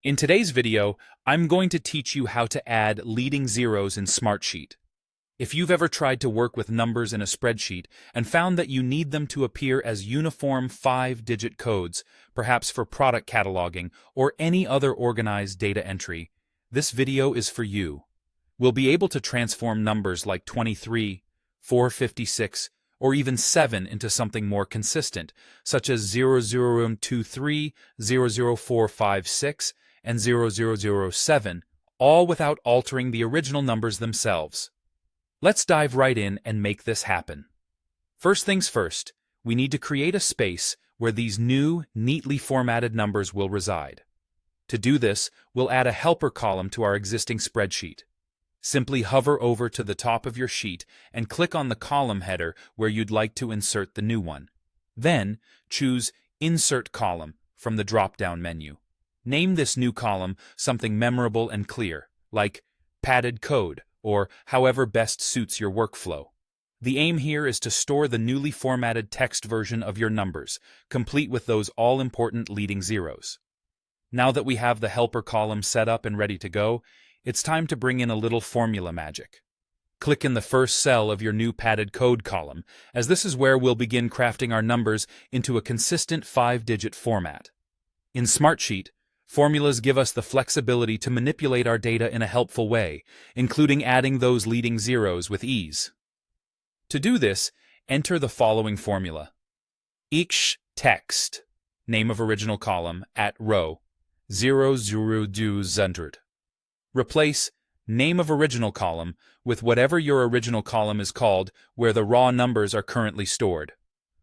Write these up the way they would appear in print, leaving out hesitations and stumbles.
In today's video, I'm going to teach you how to add leading zeros in Smartsheet. If you've ever tried to work with numbers in a spreadsheet and found that you need them to appear as uniform 5-digit codes, perhaps for product cataloging or any other organized data entry, this video is for you. We'll be able to transform numbers like 23, 456, or even 7 into something more consistent, such as 0023, 00456, and 0007, all without altering the original numbers themselves. Let's dive right in and make this happen. First things first, we need to create a space where these new, neatly formatted numbers will reside. To do this, we'll add a helper column to our existing spreadsheet. Simply hover over to the top of your sheet and click on the column header where you'd like to insert the new one. Then, choose Insert Column from the drop-down menu. Name this new column something memorable and clear, like padded code, or however best suits your workflow. The aim here is to store the newly formatted text version of your numbers, complete with those all-important leading zeros. Now that we have the helper column set up and ready to go, it's time to bring in a little formula magic. Click in the first cell of your new padded code column, as this is where we'll begin crafting our numbers into a consistent 5-digit format. In Smartsheet, formulas give us the flexibility to manipulate our data in a helpful way, including adding those leading zeros with ease. To do this, enter the following formula. Each text, name of original column, at row, 00200. Replace name of original column with whatever your original column is called where the raw numbers are currently stored.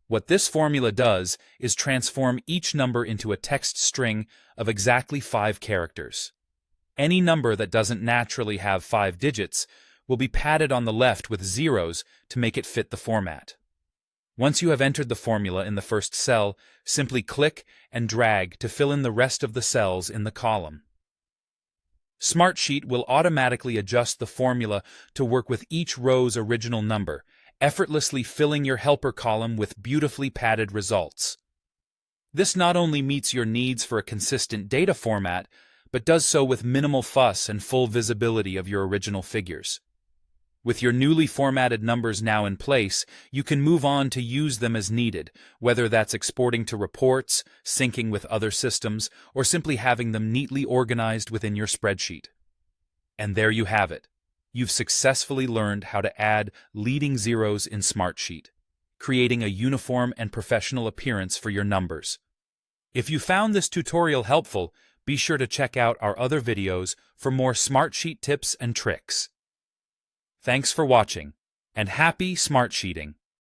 What this formula does is transform each number into a text string of exactly 5 characters. Any number that doesn't naturally have 5 digits will be padded on the left with zeros to make it fit the format. Once you have entered the formula in the first cell, simply click and drag to fill in the rest of the cells in the column. Smartsheet will automatically adjust the formula to work with each row's original number, effortlessly filling your helper column with beautifully padded results. This not only meets your needs for a consistent data format, but does so with minimal fuss and full visibility of your original figures. With your newly formatted numbers now in place, you can move on to use them as needed, whether that's exporting to reports, syncing with other systems, or simply having them neatly organized within your spreadsheet. And there you have it. You've successfully learned how to add leading zeros in Smartsheet, creating a uniform and professional appearance for your numbers. If you found this tutorial helpful, be sure to check out our other videos for more Smartsheet tips and tricks. Thanks for watching, and happy Smartsheeting!